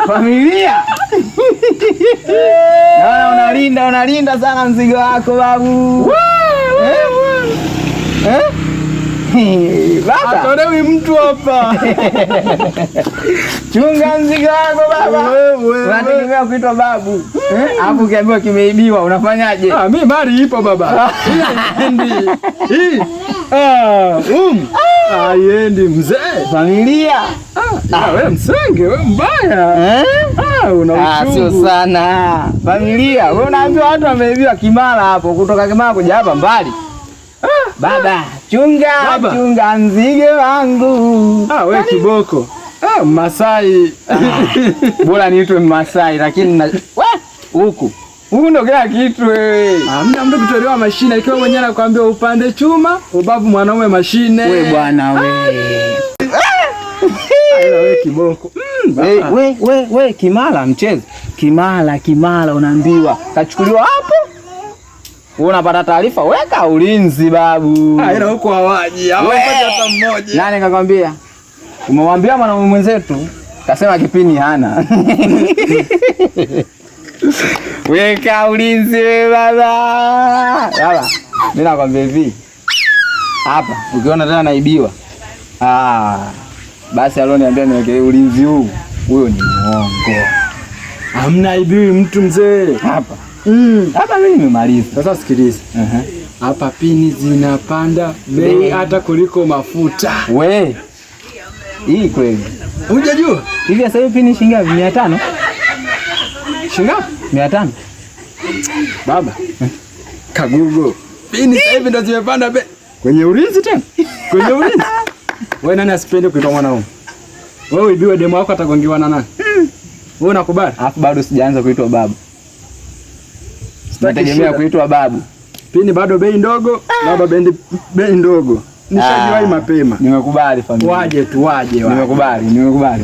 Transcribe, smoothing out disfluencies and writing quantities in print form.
Familia. Naona unalinda sana mzigo wako babu. Baba, atolewi mtu hapa. Chunga mzigo wako baba. Unategemea kuitwa babu. Hapo ukiambiwa kimeibiwa unafanyaje? Mimi mali ipo baba. Hii. Haiendi mzee. Familia. Wewe msenge, wewe mbaya. Una uchungu. Sio sana. Familia, wewe unaambiwa watu wameibiwa Kimara hapo, kutoka Kimara kuja hapa mbali. Baba, chunga mzigo wangu. Wewe kiboko. Masai. Bora niitwe Masai lakini huku ndo kila kitu wewe. Hamna mtu kutolewa mashine, ikiwa mwenyewe anakuambia upande chuma, ubavu mwanaume mashine. Wewe bwana wewe. Wewe kiboko. Wewe Kimara mchezo. Kimara unaambiwa kachukuliwa hapo. Wewe unapata taarifa, weka ulinzi babu. Ila huko hawaji, hawapati hata mmoja. Nani kakwambia? Umemwambia mwanaume mwenzetu, kasema kipini hana. Weka ulinzi wewe baba. Baba, mimi nakwambia hivi. Hapa ukiona tena naibiwa. Basi aloniambia niweke ulinzi huu. Huyo ni muongo. Hamna ibiwi mtu mzee. Hapa. Hapa mimi nimemaliza. Sasa sikiliza. Hapa pini zinapanda bei hata kuliko mafuta. We. Hii kweli. Hujajua? Hivi sasa hivi pini shilingi 500. Shilingi 500. Baba. Kagugo. Pini sasa hivi ndo zimepanda bei. Kwenye ulinzi tena? Kwenye ulinzi. Wewe nani asipende kuitwa mwanaume? Wewe ibiwe demo wako atagongiwa na nani? Wewe unakubali? Alafu bado sijaanza kuitwa babu. Sitategemea kuitwa babu. Pini bado bei ndogo, baba bei ndogo. Nishajiwahi mapema. Nimekubali familia. Waje tu. Nimekubali.